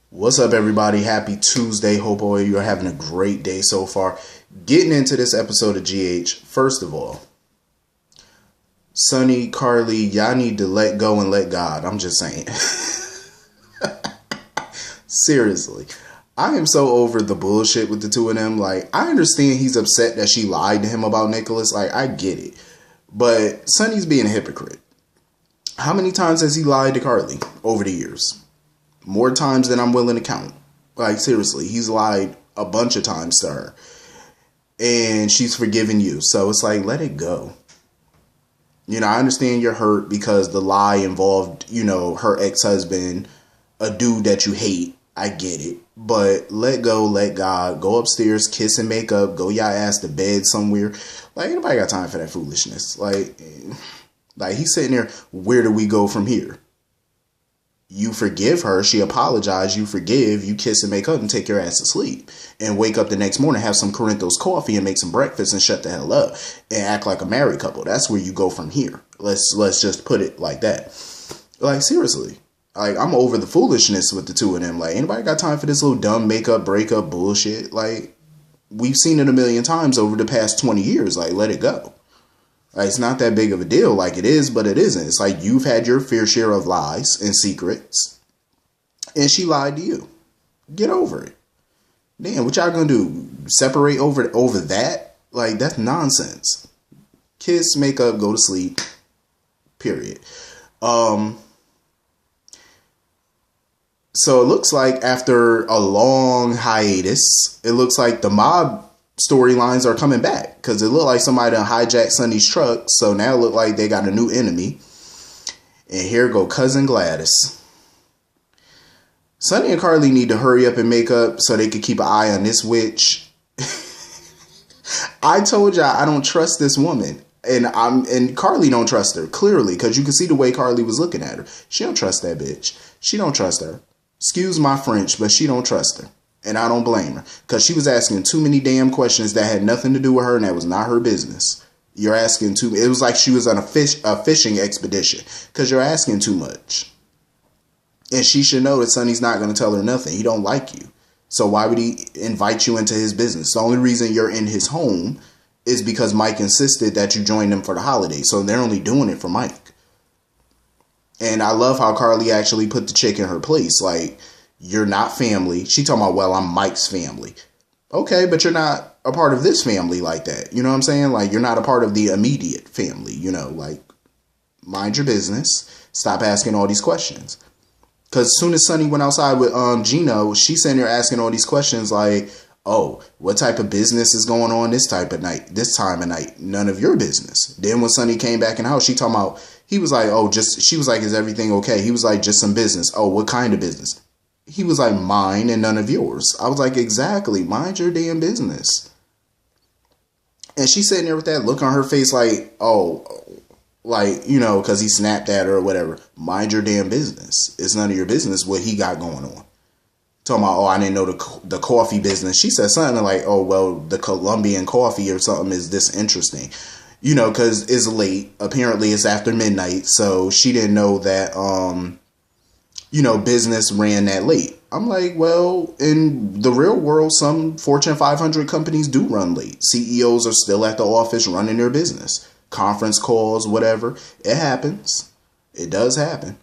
What's up, everybody? Happy Tuesday. Hope all you're having a great day so far. Getting into this episode of GH, first of all, Sonny, Carly, y'all need to let go and let God. I'm just saying. Seriously. I am so over the bullshit with the two of them. Like, I understand he's upset that she lied to him about Nicholas. Like, I get it. But Sonny's being a hypocrite. How many times has he lied to Carly over the years? More times than I'm willing to count. Like, seriously, he's lied a bunch of times to her. And she's forgiven you. So it's like, let it go. You know, I understand you're hurt because the lie involved, you know, her ex-husband, a dude that you hate. I get it. But let go, let God. Go upstairs, kiss and make up. Go y'all ass to bed somewhere. Like, anybody got time for that foolishness? Like he's sitting there, where do we go from here? You forgive her, she apologized, you forgive, you kiss and make up and take your ass to sleep. And wake up the next morning, have some Corinthos coffee and make some breakfast and shut the hell up. And act like a married couple. That's where you go from here. Let's just put it like that. Like, seriously. Like, I'm over the foolishness with the two of them. Like, anybody got time for this little dumb makeup, breakup bullshit? Like, we've seen it a million times over the past 20 years. Like, let it go. Like, it's not that big of a deal. Like, it is, but it isn't. It's like you've had your fair share of lies and secrets. And she lied to you. Get over it. Damn, what y'all gonna do? Separate over that? Like, that's nonsense. Kiss, make up, go to sleep. Period. So it looks like after a long hiatus, it looks like the mob storylines are coming back. Because it looked like somebody done hijacked Sonny's truck. So now it look like they got a new enemy. And here go Cousin Gladys. Sonny and Carly need to hurry up and make up so they could keep an eye on this witch. I told y'all I don't trust this woman. And Carly don't trust her, clearly, because you can see the way Carly was looking at her. She don't trust that bitch. She don't trust her. Excuse my French, but she don't trust her. And I don't blame her. Because she was asking too many damn questions that had nothing to do with her and that was not her business. You're asking too... It was like she was on a fishing expedition. Because you're asking too much. And she should know that Sonny's not going to tell her nothing. He don't like you. So why would he invite you into his business? The only reason you're in his home is because Mike insisted that you join them for the holidays. So they're only doing it for Mike. And I love how Carly actually put the chick in her place. Like, you're not family. She talking about, well, I'm Mike's family. Okay, but you're not a part of this family like that. You know what I'm saying? Like, you're not a part of the immediate family. You know, like, mind your business. Stop asking all these questions. Because as soon as Sonny went outside with Gino, she's sitting there asking all these questions like, oh, what type of business is going on this time of night? None of your business. Then when Sonny came back in the house, she talking about, he was like, oh, she was like, is everything okay? He was like, just some business. Oh, what kind of business? He was like, mine and none of yours. I was like, exactly. Mind your damn business. And she's sitting there with that look on her face like, oh, like, you know, because he snapped at her or whatever. Mind your damn business. It's none of your business what he got going on. Talking about, oh, I didn't know the coffee business. She said something like, oh, well, the Colombian coffee or something is this interesting. You know, because it's late. Apparently, it's after midnight. So she didn't know that, you know, business ran that late. I'm like, well, in the real world, some Fortune 500 companies do run late. CEOs are still at the office running their business. Conference calls, whatever. It happens. It does happen.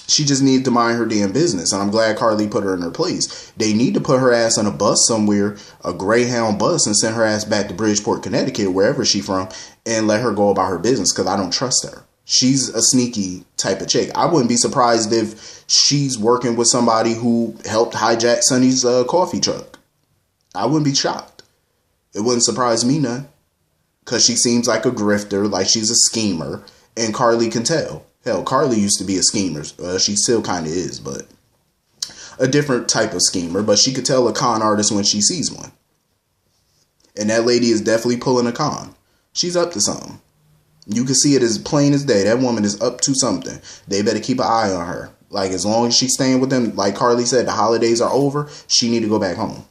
She just needs to mind her damn business. And I'm glad Carly put her in her place. They need to put her ass on a bus somewhere, a Greyhound bus, and send her ass back to Bridgeport, Connecticut, wherever she's from, and let her go about her business because I don't trust her. She's a sneaky type of chick. I wouldn't be surprised if she's working with somebody who helped hijack Sonny's coffee truck. I wouldn't be shocked. It wouldn't surprise me none. Because she seems like a grifter, like she's a schemer, and Carly can tell. Hell, Carly used to be a schemer. She still kind of is, but a different type of schemer. But she could tell a con artist when she sees one. And that lady is definitely pulling a con. She's up to something. You can see it as plain as day. That woman is up to something. They better keep an eye on her. Like, as long as she's staying with them, like Carly said, the holidays are over, she need to go back home.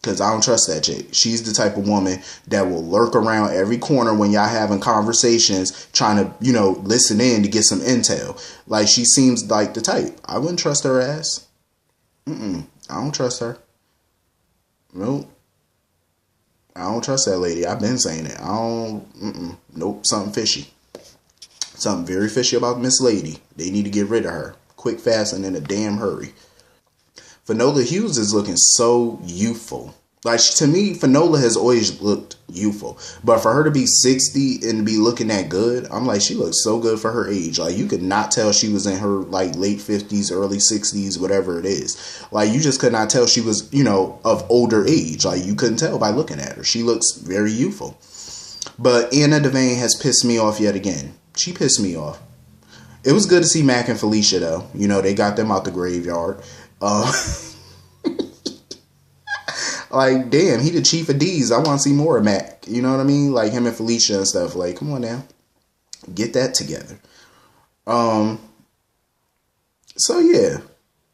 Because I don't trust that chick. She's the type of woman that will lurk around every corner when y'all having conversations, trying to, listen in to get some intel. Like, she seems like the type. I wouldn't trust her ass. I don't trust her. Nope. I don't trust that lady. I've been saying it. Nope. Something fishy. Something very fishy about Miss Lady. They need to get rid of her. Quick, fast, and in a damn hurry. Finola Hughes is looking so youthful. Like, to me, Finola has always looked youthful. But for her to be 60 and be looking that good, I'm like, she looks so good for her age. Like, you could not tell she was in her, like, late 50s, early 60s, whatever it is. Like, you just could not tell she was, of older age. Like, you couldn't tell by looking at her. She looks very youthful. But Anna Devane has pissed me off yet again. She pissed me off. It was good to see Mac and Felicia, though. They got them out the graveyard. Like, damn, he the chief of D's. I want to see more of Mac. You know what I mean? Like, him and Felicia and stuff. Like, come on now. Get that together. So, yeah.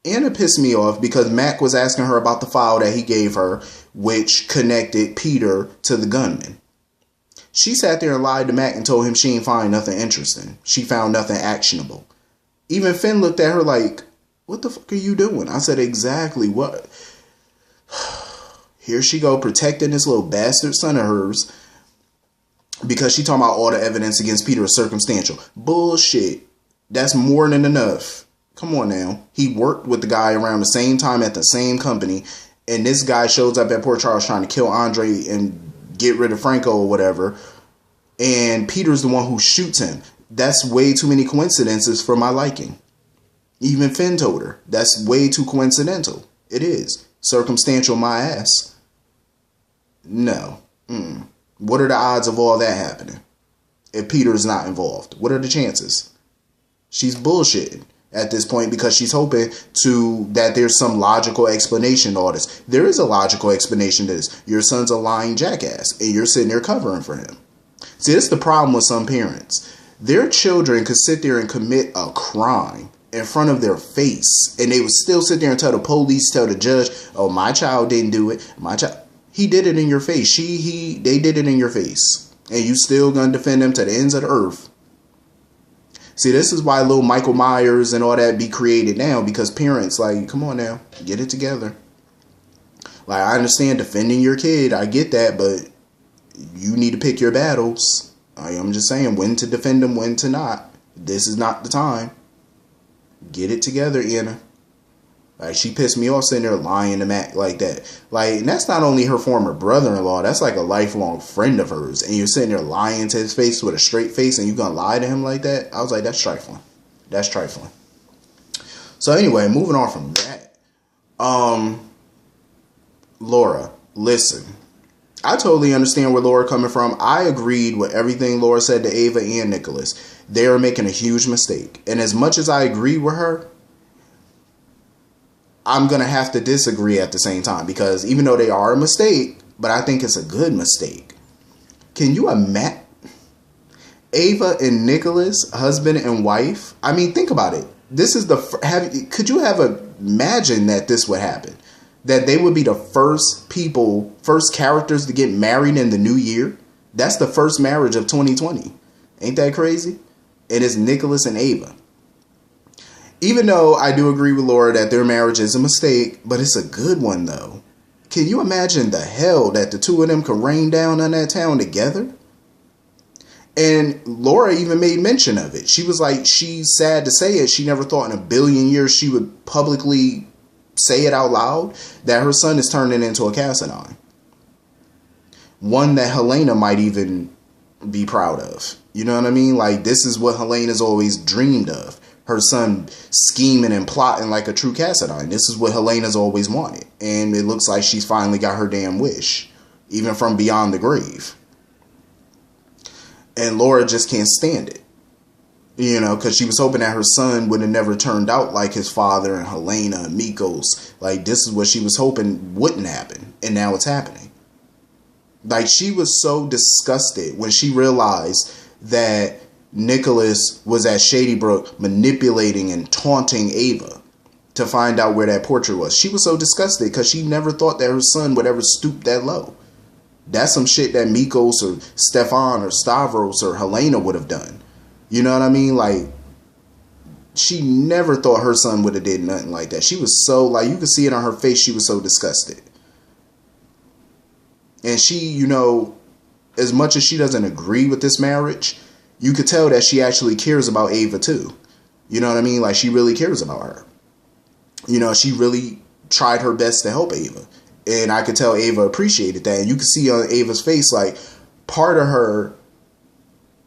Anna pissed me off because Mac was asking her about the file that he gave her, which connected Peter to the gunman. She sat there and lied to Mac and told him she ain't find nothing interesting. She found nothing actionable. Even Finn looked at her like, what the fuck are you doing? I said, exactly what? Here she go protecting this little bastard son of hers because she talking about all the evidence against Peter is circumstantial. Bullshit. That's more than enough. Come on now. He worked with the guy around the same time at the same company, and this guy shows up at Port Charles trying to kill Andre and get rid of Franco or whatever, and Peter's the one who shoots him. That's way too many coincidences for my liking. Even Finn told her, that's way too coincidental. It is. Circumstantial my ass. No. What are the odds of all that happening? If Peter is not involved, what are the chances? She's bullshitting at this point because she's hoping that there's some logical explanation to all this. There is a logical explanation to this. Your son's a lying jackass and you're sitting there covering for him. See, this is the problem with some parents. Their children could sit there and commit a crime in front of their face, and they would still sit there and tell the police, tell the judge, oh, my child didn't do it. He did it in your face. They did it in your face. And you still gonna defend them to the ends of the earth. See, this is why little Michael Myers and all that be created now, because parents, like, come on now, get it together. Like, I understand defending your kid. I get that, but you need to pick your battles. I'm just saying when to defend them, when to not. This is not the time. Get it together, Anna. Like, she pissed me off sitting there lying to Mac like that. Like, and that's not only her former brother-in-law. That's like a lifelong friend of hers. And you're sitting there lying to his face with a straight face and you're going to lie to him like that? I was like, that's trifling. That's trifling. So anyway, moving on from that. Laura, listen. I totally understand where Laura coming from. I agreed with everything Laura said to Ava and Nicholas. They are making a huge mistake. And as much as I agree with her, I'm going to have to disagree at the same time. Because even though they are a mistake, but I think it's a good mistake. Can you imagine Ava and Nicholas, husband and wife? I mean, think about it. This is could you have imagined that this would happen? That they would be the first characters to get married in the new year? That's the first marriage of 2020. Ain't that crazy? It is Nicholas and Ava. Even though I do agree with Laura that their marriage is a mistake, but it's a good one though. Can you imagine the hell that the two of them could rain down on that town together? And Laura even made mention of it. She was like, she's sad to say it. She never thought in a billion years she would publicly say it out loud that her son is turning into a Cassadine. One that Helena might even be proud of. You know what I mean? Like, this is what Helena's always dreamed of. Her son scheming and plotting like a true Cassadine. This is what Helena's always wanted. And it looks like she's finally got her damn wish. Even from beyond the grave. And Laura just can't stand it. You know, because she was hoping that her son would have never turned out like his father and Helena and Mikos. Like, this is what she was hoping wouldn't happen. And now it's happening. Like, she was so disgusted when she realized that Nicholas was at Shady Brook manipulating and taunting Ava. to find out where that portrait was. She was so disgusted because she never thought that her son would ever stoop that low. That's some shit that Mikos or Stefan or Stavros or Helena would have done. You know what I mean? Like, she never thought her son would have did nothing like that. She was so, like, you could see it on her face. She was so disgusted. And she, you know, as much as she doesn't agree with this marriage, you could tell that she actually cares about Ava too. You know what I mean? Like, she really cares about her. You know, she really tried her best to help Ava. And I could tell Ava appreciated that. And you could see on Ava's face, like, part of her,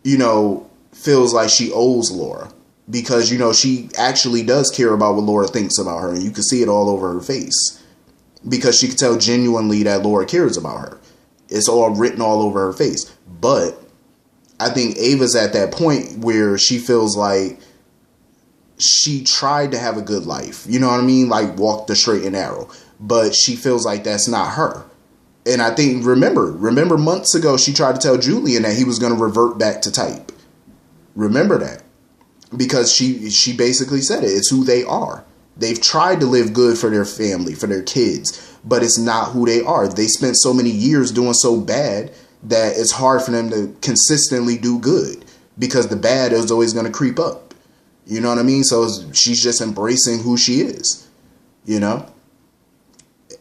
you know, feels like she owes Laura. Because, you know, she actually does care about what Laura thinks about her. And you can see it all over her face. Because she could tell genuinely that Laura cares about her. It's all written all over her face. But I think Ava's at that point where she feels like she tried to have a good life. You know what I mean? Like, walk the straight and narrow. But she feels like that's not her. And I think, remember months ago, she tried to tell Julian that he was going to revert back to type. Remember that. Because she basically said it. It's who they are. They've tried to live good for their family, for their kids, but it's not who they are. They spent so many years doing so bad that it's hard for them to consistently do good because the bad is always going to creep up. You know what I mean? So she's just embracing who she is, you know?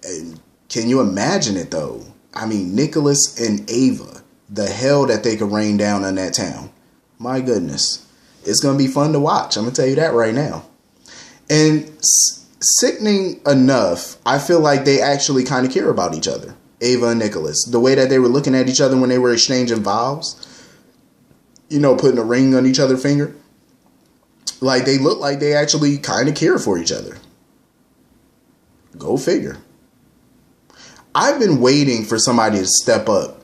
And can you imagine it, though? I mean, Nicholas and Ava, the hell that they could rain down on that town. My goodness. It's going to be fun to watch. I'm going to tell you that right now. And sickening enough, I feel like they actually kind of care about each other, Ava and Nicholas. The way that they were looking at each other when they were exchanging vows, you know, putting a ring on each other's finger. Like, they look like they actually kind of care for each other. Go figure. I've been waiting for somebody to step up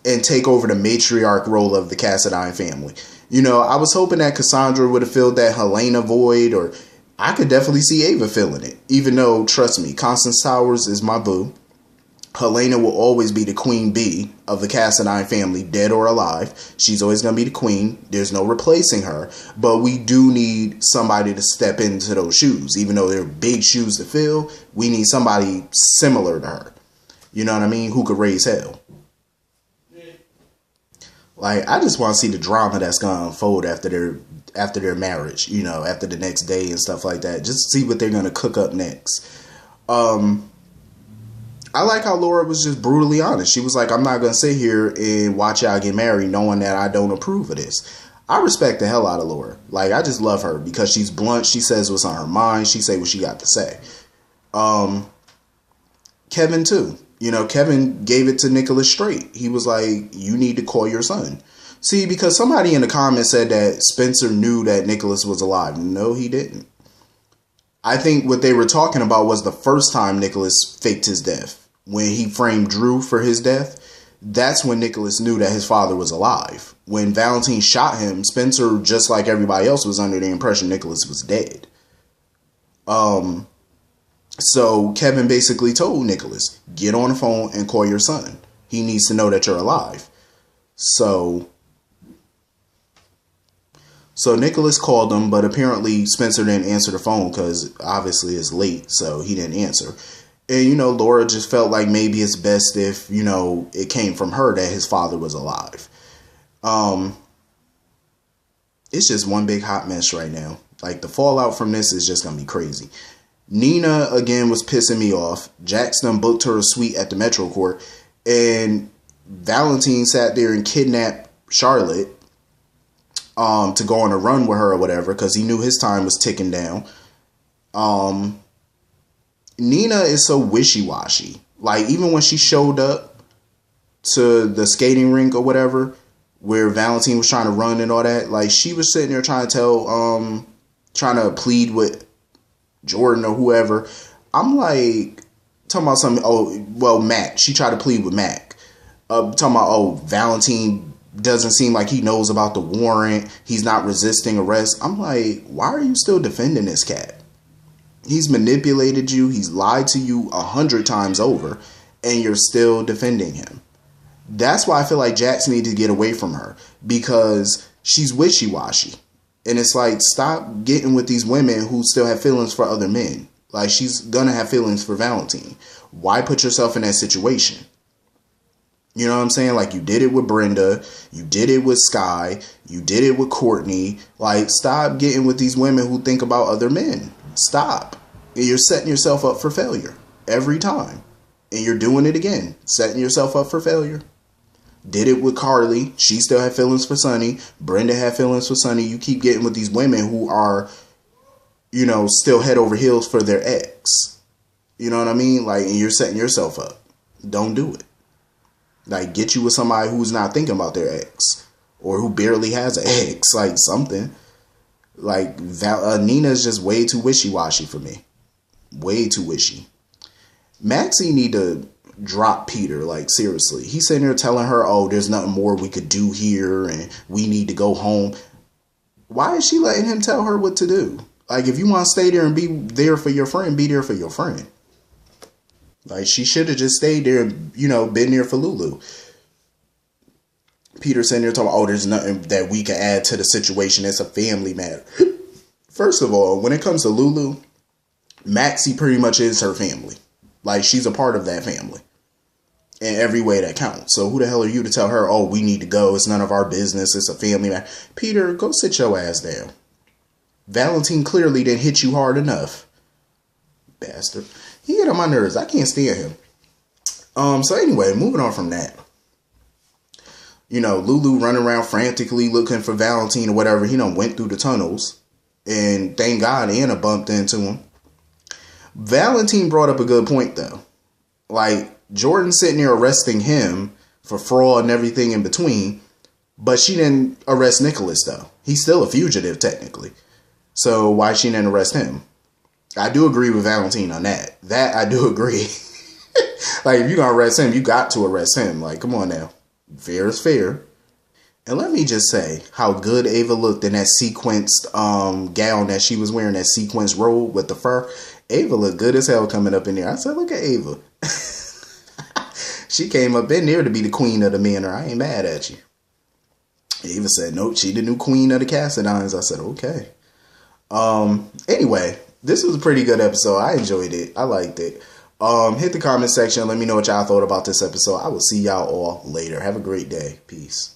and take over the matriarch role of the Cassadine family. You know, I was hoping that Cassandra would have filled that Helena void, or I could definitely see Ava filling it. Even though, trust me, Constance Towers is my boo. Helena will always be the queen bee of the Cassadine family, dead or alive. She's always going to be the queen. There's no replacing her. But we do need somebody to step into those shoes. Even though they're big shoes to fill, we need somebody similar to her. You know what I mean? Who could raise hell. Like, I just want to see the drama that's going to unfold after their marriage, you know, after the next day and stuff like that. Just see what they're going to cook up next. I like how Laura was just brutally honest. She was like, I'm not going to sit here and watch y'all get married knowing that I don't approve of this. I respect the hell out of Laura. Like, I just love her because she's blunt. She says what's on her mind. She say what she got to say. Kevin, too. You know, Kevin gave it to Nicholas straight. He was like, you need to call your son. See, because somebody in the comments said that Spencer knew that Nicholas was alive. No, he didn't. I think what they were talking about was the first time Nicholas faked his death. When he framed Drew for his death, that's when Nicholas knew that his father was alive. When Valentine shot him, Spencer, just like everybody else, was under the impression Nicholas was dead. So Kevin basically told Nicholas, get on the phone and call your son. He needs to know that you're alive. So Nicholas called him, but apparently Spencer didn't answer the phone because obviously it's late, so he didn't answer. And, you know, Laura just felt like maybe it's best if, you know, it came from her that his father was alive. It's just one big hot mess right now. Like, the fallout from this is just going to be crazy. Nina, again, was pissing me off. Jackson booked her a suite at the Metro Court. And Valentine sat there and kidnapped Charlotte to go on a run with her or whatever because he knew his time was ticking down. Nina is so wishy-washy. Like, even when she showed up to the skating rink or whatever, where Valentine was trying to run and all that, like, she was sitting there trying to plead with Jordan or whoever. I'm like, talking about something, oh, well, Mac. She tried to plead with Mac. Talking about, oh, Valentine doesn't seem like he knows about the warrant. He's not resisting arrest. I'm like, why are you still defending this cat? He's manipulated you. He's lied to you 100 times over, and you're still defending him. That's why I feel like Jax needs to get away from her, because she's wishy-washy. And it's like, stop getting with these women who still have feelings for other men. Like, she's gonna have feelings for Valentine. Why put yourself in that situation? You know what I'm saying? Like, you did it with Brenda. You did it with Sky. You did it with Courtney. Like, stop getting with these women who think about other men. Stop. You're setting yourself up for failure every time. And you're doing it again. Setting yourself up for failure. Did it with Carly. She still had feelings for Sonny. Brenda had feelings for Sonny. You keep getting with these women who are, you know, still head over heels for their ex. You know what I mean? Like, and you're setting yourself up. Don't do it. Like, get you with somebody who's not thinking about their ex. Or who barely has an ex. Like, something. Like, Nina's just way too wishy-washy for me. Way too wishy. Maxie need to drop Peter. Like, seriously. He's sitting there telling her, oh, there's nothing more we could do here. And we need to go home. Why is she letting him tell her what to do? Like, if you want to stay there and be there for your friend, be there for your friend. Like, she should have just stayed there and, you know, been there for Lulu. Peter sitting there talking, oh, there's nothing that we can add to the situation. It's a family matter. First of all, when it comes to Lulu, Maxie pretty much is her family. Like, she's a part of that family. In every way that counts. So who the hell are you to tell her, oh, we need to go. It's none of our business. It's a family matter. Peter, go sit your ass down. Valentine clearly didn't hit you hard enough. Bastard. He get on my nerves. I can't stand him. So anyway, moving on from that. You know, Lulu running around frantically looking for Valentine or whatever. He done went through the tunnels. And thank God Anna bumped into him. Valentine brought up a good point, though. Like, Jordan's sitting there arresting him for fraud and everything in between. But she didn't arrest Nicholas, though. He's still a fugitive, technically. So why she didn't arrest him? I do agree with Valentine on that. That I do agree. Like, if you're going to arrest him, you got to arrest him. Like, come on now. Fair is fair. And let me just say how good Ava looked in that sequenced gown that she was wearing, that sequenced robe with the fur. Ava looked good as hell coming up in there. I said, look at Ava. She came up in there to be the queen of the manor. I ain't mad at you. Ava said, nope, she the new queen of the Cassadines. I said, okay. Anyway, this was a pretty good episode. I enjoyed it. I liked it. Hit the comment section. Let me know what y'all thought about this episode. I will see y'all all later. Have a great day. Peace.